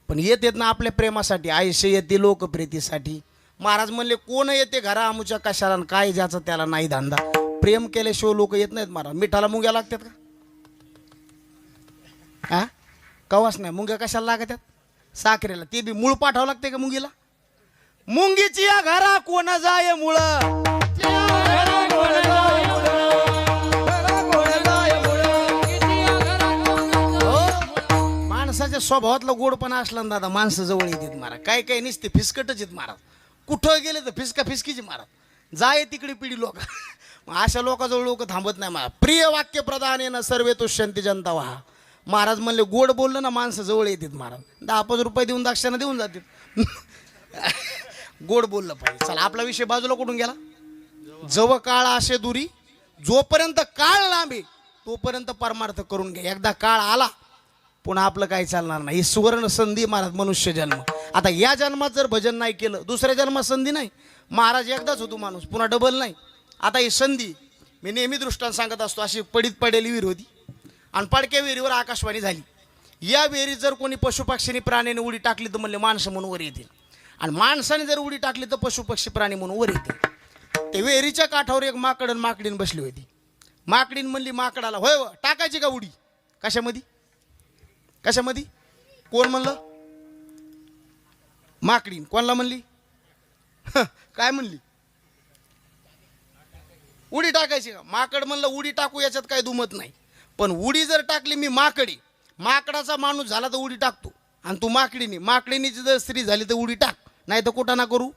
पण येत ना आपल्या प्रेमासाठी. आयशी येते लोक प्रीतीसाठी. महाराज म्हणले कोण येते घरा आमुच्या कशाला, काय ज्याचं त्याला नाही धंदा. प्रेम केल्याशिवाय लोक येत नाहीत महाराज. मिठाला मुंग्या लागतात का? हा, कवाच नाही. मुंग्या कशाला लागतात? साखरेला. ते बी मूळ पाठावं लागते का मुंगीला? मुंगीची या घरा कोण जाय मुळ. माणसाच्या स्वभावातला गोडपणा असला ना दादा, माणसं जवळ येतात महाराज. काय काय नसते फिसकटच येत महाराज. कुठं गेले तर फिसका फिसकीची महाराज. जाय तिकडे पिढी लोक. अशा लोकांजवळ लोक थांबत नाही महाराज. प्रिय वाक्य प्रधान आहे ना सर्वे तुष्यंती जनता व्हा. महाराज म्हणले गोड बोललं ना माणसं जवळ येतात महाराज. 10-5 रुपये देऊन दाक्षांना देऊन जातात. गोड बोललं पाहिजे. चला आपला विषय बाजूला कुठून गेला. जव काळ असे दुरी, जोपर्यंत काळ लांबे तोपर्यंत परमार्थ करून घ्या. एकदा काळ आला पुन्हा आपलं काही चालणार नाही. ही सुवर्ण संधी महाराज मनुष्य जन्म. आता या जन्मात जर भजन नाही केलं दुसऱ्या जन्मात संधी नाही महाराज. एकदाच होतो माणूस, पुन्हा डबल नाही. आता ही संधी मी नेहमी दृष्टांत सांगत असतो. अशी पडीत पडेली विहीर होती आणि पडक्या विहिरीवर आकाशवाणी झाली. या विहिरीत जर कोणी पशुपक्षीने प्राण्याने उडी टाकली तर म्हणले माणसं म्हणून वर येतील, आणि माणसाने जर उडी टाकली तर पशुपक्षी प्राणी म्हणून वर येतील. ते विहिरीच्या काठावर एक माकड आणि माकडीन बसली होती. माकडीन म्हणली माकडाला, होय टाकायची का उडी? कशामध्ये कशामध्ये? कोण म्हणलं? माकडीन. कोणाला म्हणली? काय म्हणली? उडी टाकायची का? माकड म्हणलं उडी टाकू, याच्यात काय दुमत नाही, पण उडी जर टाकली मी माकडी, माकडाचा माणूस झाला तर उडी टाकतो, आणि तू माकडीने, माकडीनीची जर स्त्री झाली तर उडी टाक, नाही तर कुठं ना करू.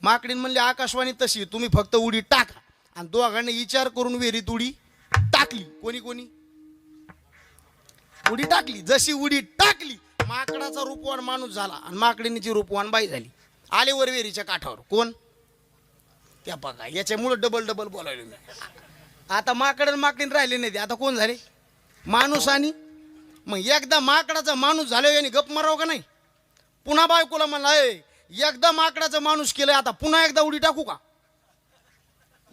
माकडीन म्हणले आकाशवाणी तशी, तुम्ही फक्त उडी टाका. आणि दोघांनी विचार करून विहिरीत उडी टाकली. कोणी कोणी उडी टाकली. जशी उडी टाकली माकडाचा रूपवान माणूस झाला आणि माकडीनीची रूपवान बाई झाली. आले वर विहिरीच्या काठावर. कोण? त्या बघा, याच्यामुळे डबल डबल बोलायलो मी. आता माकड आणि माकडीन राहिले नाही ते, आता कोण झाले? माणूस. आणि मग एकदा माकडाचा माणूस झाल्यावर याने गप मारावं का नाही? पुन्हा बायकोला म्हणला, एकदा माकडाचा माणूस केलंय, आता पुन्हा एकदा उडी टाकू का?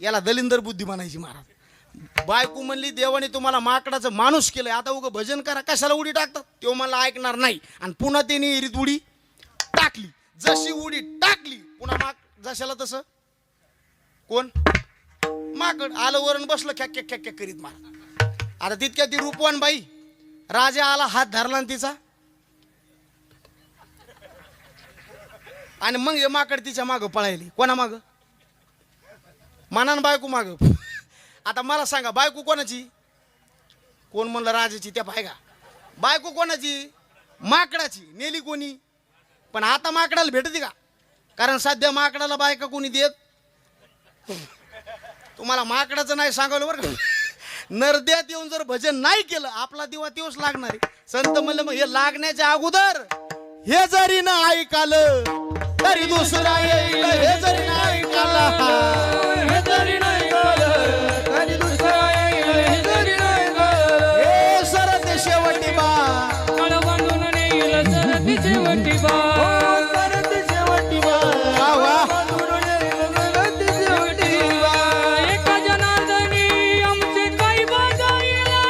याला दलिंदर बुद्धी म्हणायची महाराज. बायको म्हणली देवाने तुम्हाला माकडाचं माणूस केलंय, आता उगं भजन करा, कशाला उडी टाकतात? तो मला ऐकणार नाही, आणि पुन्हा त्याने विहिरीत उडी टाकली. जशी उडी टाकली पुन्हा जशाला तसं. कोण? माकड. आलं वरण बसलं ख्याक ख्याक ख्याक करीत महाराज. आता तितक्या ती रूपवान बाई, राजा आला, हात धरला आणि तिचा, आणि मग हे माकड तिच्या मागं पळायली. कोणा मागं? मानान बायको मागं. आता मला सांगा बायको कोणाची? कोण म्हणलं राजाची? त्या पाय का बायको कोणाची? माकडाची. नेली कोणी? पण आता माकडाला भेटते का? कारण सध्या माकडाला बायका कोणी देत. तुम्हाला माकडाचं नाही सांगावलं बरं का. नरद्यात येऊन जर भजन नाही केलं आपला दिवा तेवच लागणार आहे. संत म्हणलं मग हे लागण्याच्या अगोदर हे जरी ना ऐकालं तरी दुसरा येईल. हे जरी ना ऐकालं, हे जरी नाही कळलं तरी दुसरा येईल. हे जरी नाही कळलं, हे सरते शेवटी बा, कळ बांधून नेईल सरती शेवटी बा. सरती शेवटी बा. वा वा. बांधून नेईल सरती शेवटी बा. एका जनार्दनी आमचे काही बजाईला,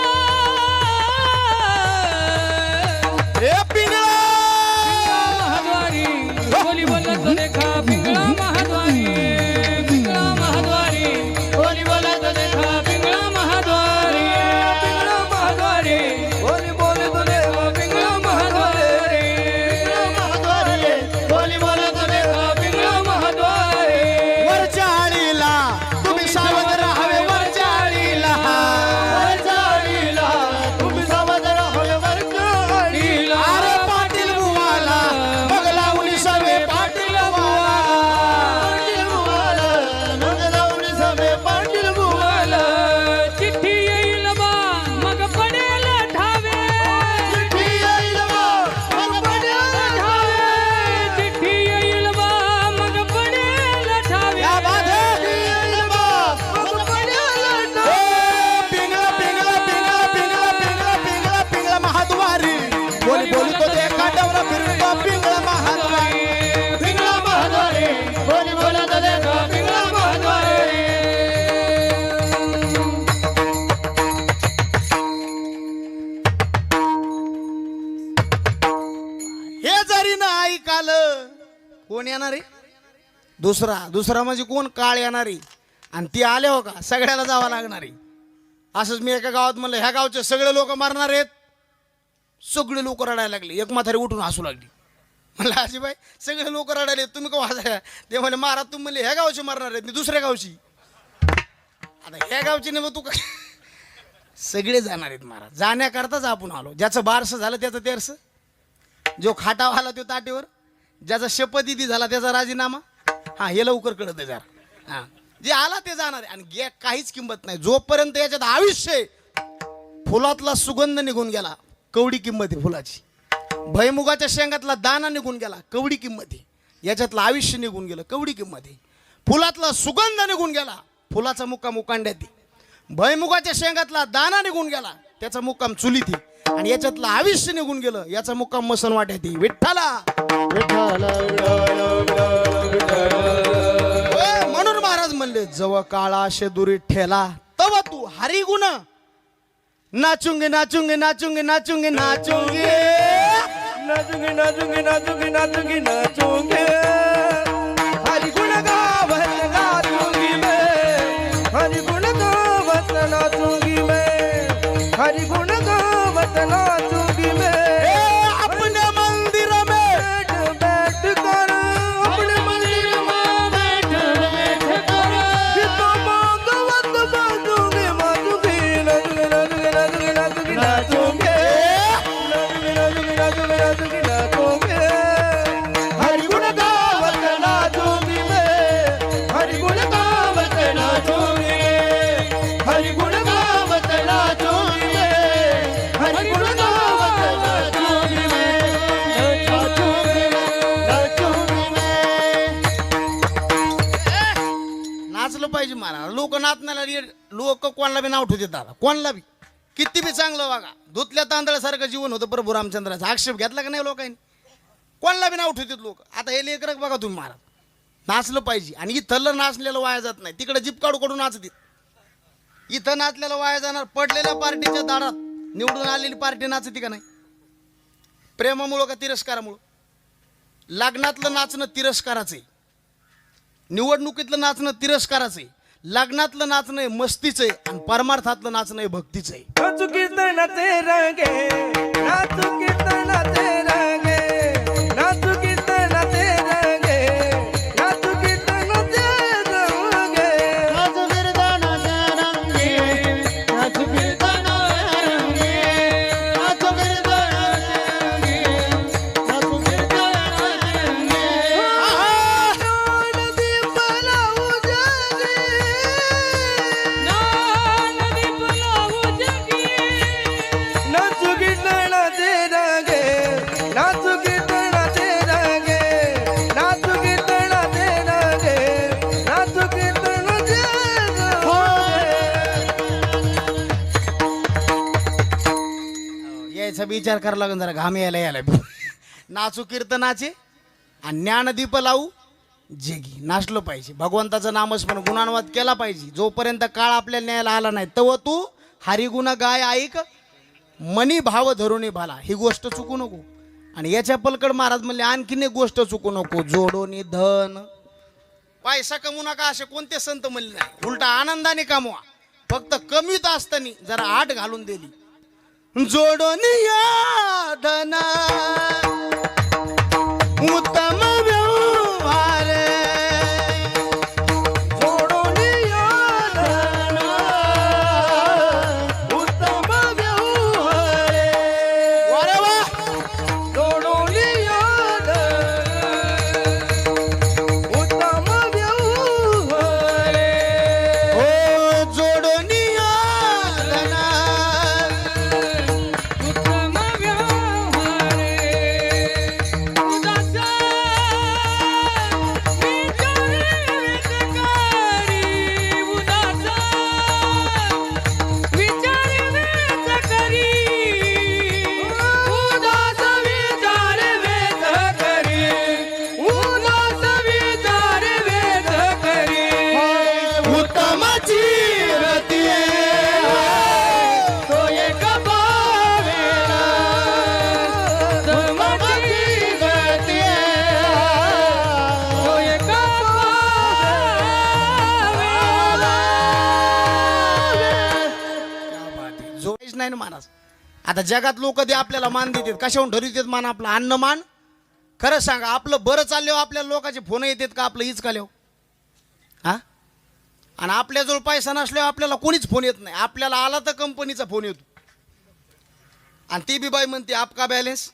हे पिंगळा महाद्वारी बोली बोलत देखा पिंगळा महाद्वारी. पिंगळा महाद्वारी बोली बोलत देखा पिंगळा महाद्वारी. पिंगळा महाद्वारी बोली बोलत देखा पिंगळा महाद्वारी. महाद्वारी बोली बोलत देखा पिंगळा महाद्वारी. वरच्या आळीला तुम्ही सावध राहावे. वरच्या आळीला वरचाळीला तुम्ही सावध राहावे. वरच्या लीला. अरे पाटील बुवाला बघ लावणी सवे. पाटील बुवा दुसरा म्हणजे कोण? काळ येणारी. आणि ती आले हो का सगळ्याला जावं लागणारी. असंच मी एका गावात म्हणलं ह्या गावचे सगळे लोक मारणार आहेत. सगळे लोक रडायला लागले. एक म्हातारी उठून हसू लागली. म्हणलं आजीबाई सगळे लोक रडायले तुम्ही का हसाय? ते म्हणले महाराज तुम्ही म्हणले ह्या गावचे मारणार आहेत, मी दुसऱ्या गावची. आता ह्या गावची नाही मग तू काय? सगळे जाणार आहेत महाराज. जाण्याकरताच आपण आलो. ज्याचं बारसं झालं त्याचं तेरसं, जो खाटाव आला तो ताटेवर, ज्याचा शपथविधी झाला त्याचा राजीनामा. हां हे लवकर कळत जरा. हां जे आला ते जाणार आहे. आणि काहीच किंमत नाही जोपर्यंत याच्यात आयुष्य आहे. फुलातला सुगंध निघून गेला कवडी किंमत आहे फुलाची. भैमुगाच्या शेंगातला दाना निघून गेला कवडी किंमत आहे. याच्यातलं आयुष्य निघून गेलं कवडी किंमत आहे. फुलातला सुगंध निघून गेला फुलाचा मुक्काम उकांड्यात आहे. भैमुगाच्या शेंगातला दाना निघून गेला त्याचा मुक्काम चुलीत आहे. आणि याच्यातलं आयुष्य निघून गेलं याचा मुक्काम मसन वाट्यात आहे. विठ्ठला म्हणून महाराज म्हणले जव काळा शेदुरी ठेला तव तू हरी गुण नाचूंगे नाचूंगे नाचूंगे नाचूंगे नाचूंगे नाचूंगे नाचूंगे नाचूंगे नाचूंगे नाचूंगे हरि गुण गावत नाचूंगी मैं हरि गुण गावत नाचूंगी मैं हरि गुण गावत नाचूंगी मैं अपने मंदिर में बैठ कर अपने मंदिर में बैठ कर गीतों भागवत बाजूंगे बाजूंगे नाचूंगे नाचूंगे नाचूंगे नाचूंगे नाचूंगे नाचूंगे हरि गुण गावत नाचूंगी मैं हरि गुण गावत नाचूंगी हरि गुण गावत नाचूंगी मैं हरि गुण गावत नाचूंगी मैं नाचूंगी नाचलं पाहिजे महाराज. लोक नाचण्याला लोक कोणाला बी नाव ठेवतात दादा. कोणाला बी किती बी चांगलं वागा. धुतल्या तांदळासारखं जीवन होतं प्रभू रामचंद्राचा. आक्षेप घेतला का नाही लोकांनी? कोणाला बी नाव ठेवतात लोक. आता हे लेकरं बघा तुम्ही महाराज. नाचलं पाहिजे. आणि इथलं नाचलेलं वाया जात नाही. तिकडे जीप काढू काढून नाचतील. इथं नाचलेलं वाया जाणार. पडलेल्या पार्टीच्या दारात निवडून आलेली पार्टी नाचती का नाही? प्रेमामुळं का तिरस्कारामुळं? लग्नातलं नाचणं तिरस्काराचं आहे. निवडणुकीतलं नाचणं तिरस्काराचं आहे. लग्नातलं नाचणं आहे मस्तीचं आहे. आणि परमार्थातलं नाचणं आहे भक्तीचं आहे. नाचू कीर्तनाचे रंगे नाचू कीर्तनाचे रंगे नाचू कीर्तनाचे रंगे नाचू कीर्तनाचे रंगे नाचू कीर्तनाचे रंगे नाचू कीर्तनाचे रंगे नाचू कीर्तनाचे रंगे नाचू कीर्तनाचे रंगे ज्ञानदीप लावू जगी ज्ञानदीप लावू जगी नाचू कीर्तनाचे रंगे नाचू कीर्तनाचे रंगे नाचू कीर्तनाचे रंगे नाचू कीर्तनाचे यायचा विचार करावा लागेल जरा. घाम यायला नाचू कीर्तनाचे आणि ज्ञानदीप लावू जगी. नाचलं पाहिजे. भगवंताचं नामस्मरण गुणानुवाद केला पाहिजे. जोपर्यंत काळ आपल्याला न्यायला आला नाही तव तू हरिगुण गाय ऐक मनी भाव धरुणी भाला. ही गोष्ट चुकू नको. आणि याच्या पलकड महाराज म्हणले आणखीन एक गोष्ट चुकू नको. जोडोनी धन पैसा कमवू नका असे कोणते संत म्हणले नाही. उलटा आनंदाने कमवा. फक्त कमीत असताना जरा आठ घालून दिली. जोडोनी या धना उत्तम व्यवहार जोडोनी यादना उत्तम व्यवहारे वारे वा. जोडोनी यादना उत्तम व्यवहारे हो जोडोनी या धना उत्तम व्यवहारे नाही ना महाराज. आता जगात लोक ते आपल्याला मान देतात, कशाहून ठरवतात मान आपला अन्न मान. खरं सांगा, आपलं बरं चालल्यावर आपल्याला लोकांचे फोन येतात का आपलं हीच काल्यावर? हा, आणि आपल्याजवळ पैसा नसल्यावर आपल्याला कोणीच फोन येत नाही. आपल्याला आला तर कंपनीचा फोन येतो, आणि ती बी बाई म्हणते आपका बॅलेन्स.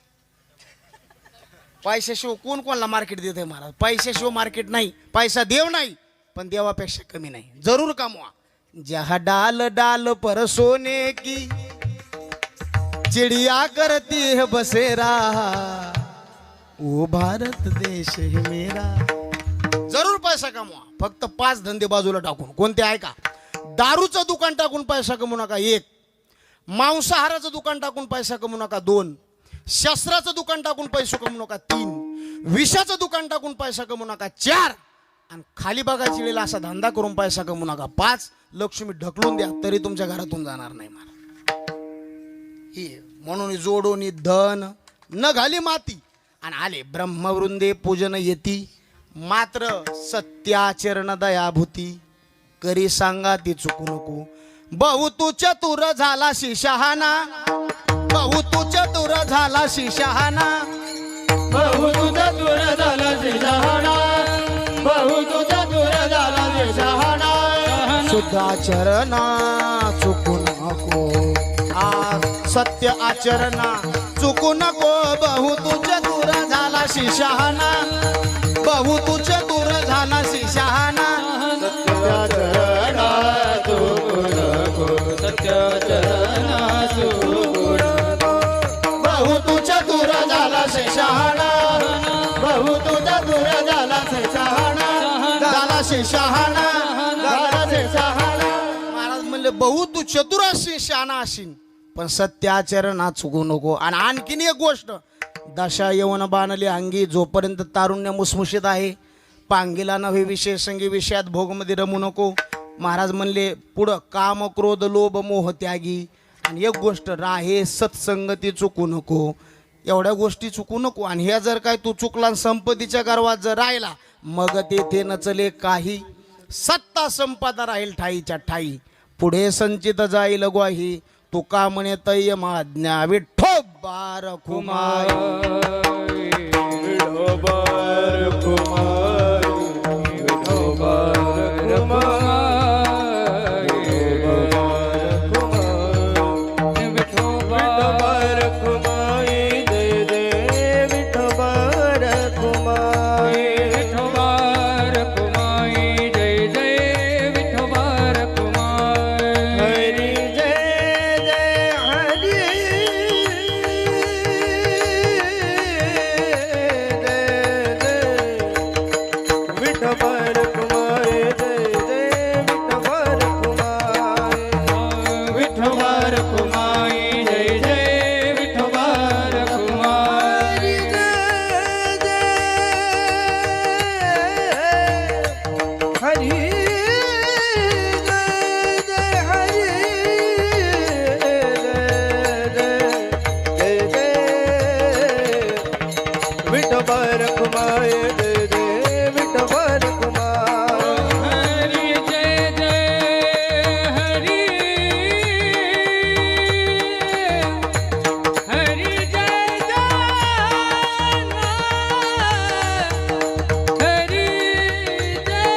पैशाशिवाय कोण कोणाला मार्केट देत आहे महाराज? पैशाशिवाय मार्केट नाही. पैसा देव नाही, पण देवापेक्षा कमी नाही. जरूर कमवा. जहा डाल डाल पर सोने की चिड़िया करती है बसेरा, ओ भारत देश है मेरा. जरूर पैसा कमवा, फक्त 5 धंदे बाजूला टाकून. कोणते ऐका? दारूचं दुकान टाकून पैसा कमवू नका 1, मांसाहाराचं दुकान टाकून पैसा कमवू नका 2, शस्त्राचं दुकान टाकून पैसे कमवू नका 3, विषाचं दुकान टाकून पैसा कमवू नका 4, आणि खाली बघायची वेळेला असा धंदा करून पैसा कमवू नका 5. लक्ष्मी ढकलून द्या तरी तुमच्या घरातून जाणार नाही मला. ही म्हणून जोडोनी धन न घाली माती, आणि आले ब्रह्मवृंदे पूजन येती. मात्र सत्याचरण दयाभूती, करी सांगा ती चुकू नको. बहु तू चतुर झाला शहाणा, बहु तू चतुर झाला शहाणा, बहु तुझा दूर झाला शहाणा, बहु तुझा दूर झाला शहाणा. शुद्धाचरणा चुकू नको, सत्य आचरणा चुकू नको. बहु तू चतुर झाला शहाणा, बहु तू चतुर झाला शहाणा. सत्याचरणा चुकू नको, सत्याचरणा चुकू नको. बहु तू चतुर झाला शहाणा, बहु तुझा दूर झाला शहाणा, झाला शहाणा. झाला शहाणा. महाराज म्हणले बहु तू चतुर असील शहाणा असील, पण सत्याचरणा चुकू नको. आणि आणखीन एक गोष्ट, दशा यवन बाणली अंगी, जोपर्यंत तारुण्य मुसमुशीत आहे पांगीला नव्हे विषय संगी, विषयात भोगमध्ये रमू नको. महाराज म्हणले पुढं काम क्रोध लोभ मोह त्यागी. आणि एक गोष्ट, राहे सत्संगती चुकू नको. एवढ्या गोष्टी चुकू नको. आणि ह्या जर काय तू चुकला संपत्तीच्या गर्वात जर राहिला, मग तेथे नचले काही. सत्ता संपदा राहील ठाईच्या ठाई, पुढे संचित जाईल ग्वाही. तुका म्हणे तय्य माज्ञा, विठ्ठोबार खुमाई. विठोबार खुमाई, विठोबार खुमाई, विठोबार खुमाई. जय जय विठोबार खुमाई, विठोबार कुमाई, जय जय विठोबार कुमाई. हरी जय जय हरी, जय जय विठोबार खुमाई. जय जय विठोबार खुमाई, विठोबार कुमाई, जय जय विठोबार कुमाई. हरी जय जय हरी, जय जय विठोबार खुमाई. जय जय विठोबार खुमाई. हरी जय जय हरी, हरी जय जय, हरी जय जय,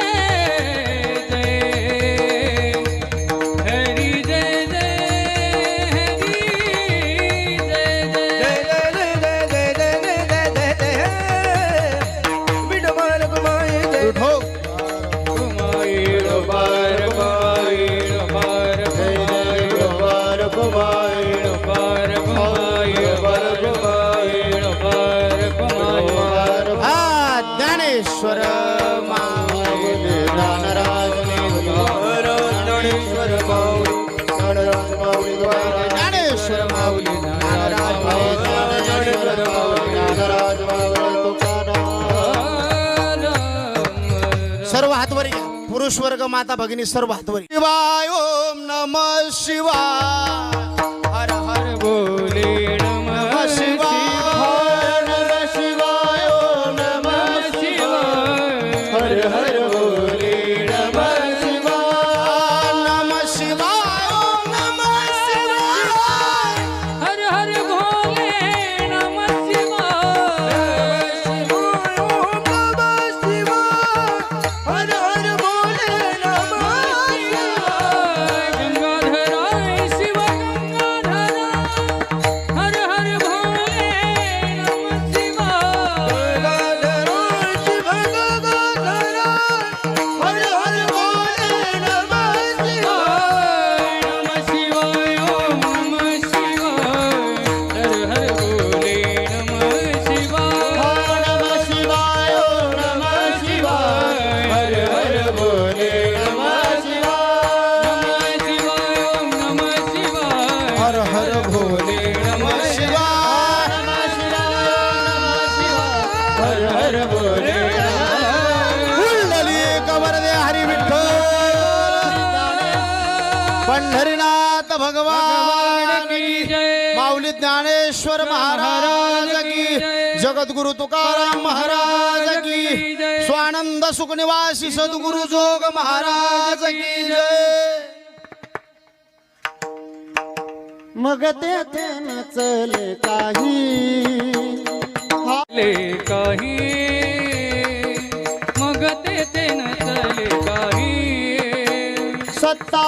हरी जय जय, हरी जय जय. विठोबार खुमाई. जय विठो कुमाई बार कुमाई बार कुमाई विठोबार खुमाई. बार कुमाई बार कुमाई बार कुमाई. हा ज्ञानेश्वर ज्ञानेश्वर माऊली, ज्ञानराज माऊली द्वारा. ज्ञानेश्वर माऊली ज्ञानराज माऊली, ज्ञानराज माऊली तुकाराम. सर्व हातवरी घ्या. पुरुष वर्ग माता भगिनी सर्व हातवरी. शिवाय ओम नमः शिवाय, हर हर बोले नमः शिवाय, नमः शिवाय ओम नमः शिवाय. हर हर बोले नमः शिवाय. नमः शिवाय ओम नमः शिवाय. पंढरीनाथ भगवान की जय. माऊली ज्ञानेश्वर महाराज की जगद्गुरु तुकाराम महाराज की स्वानंद सुखनिवासी सद्गुरु जोग महाराज की जय. मग तेथे नचले काही ले काही मग तेथे नचले काही सत्ता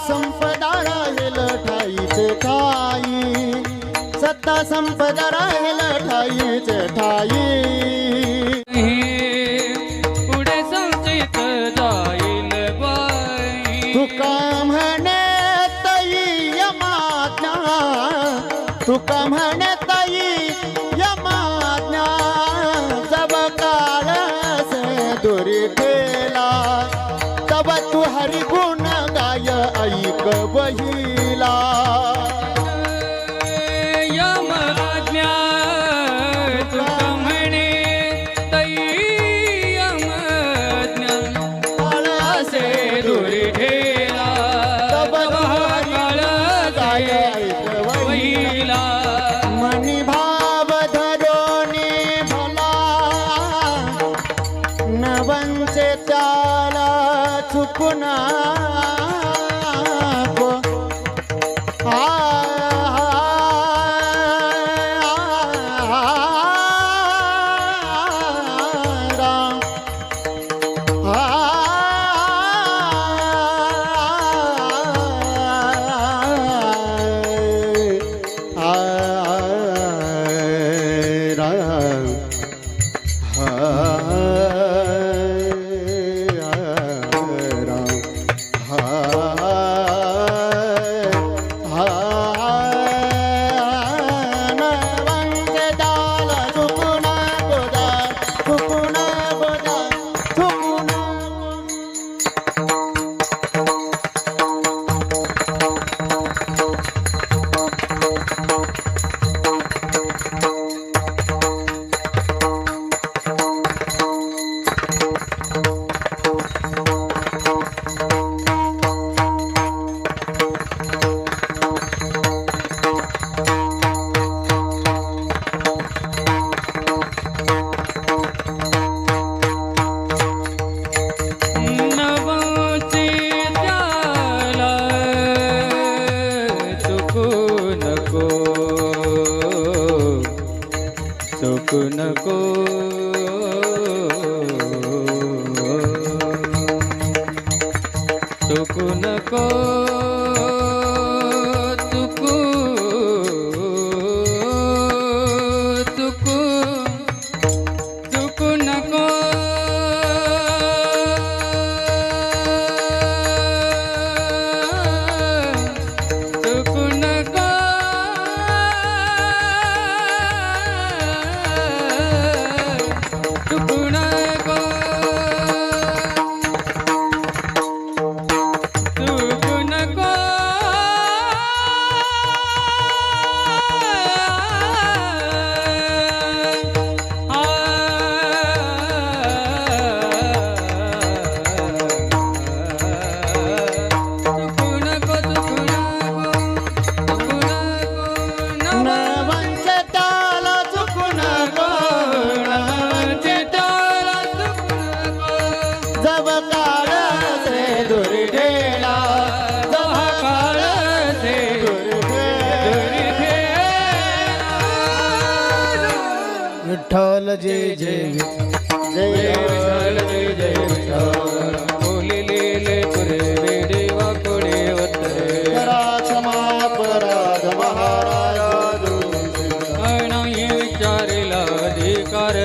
संपदा राहील ठाईचे ठाई सत्ता संपदा राहील ठाईचे ठाई पुढे संचित जाईल बाई तुका म्हणे तई यमाज्ञा तुका म्हणे तई यमाज्ञा जब काळ से दुरी ठेला तब तू हरि गुण गाय ऐक बहिला यमराज्ञा तुका म्हणे तई यमज्ञा काळासे दुरी ठेला तब तू हरि काळ गाय ऐक बहिला वहिला मनी भाव धरोनी भला न वंचे त्याला चुकुना नवचे त्याला चुकू नको चुकू नको चुकू नको चुकू चुकू चुकू नको चुकू नको चुकू नको चुकू नको चुकू नको चुकू नको चुकू नको न वंचे त्याला चुकू नको नवचे त्याला चुकू नको जब काळ से दुरी ठेला जब काळ से दुरी विठ्ठल जय जय जय बोलिलेले पुरे देवा कोडे वतरे करा क्षमा अपराध महाराज नाही विचारेला अधिकार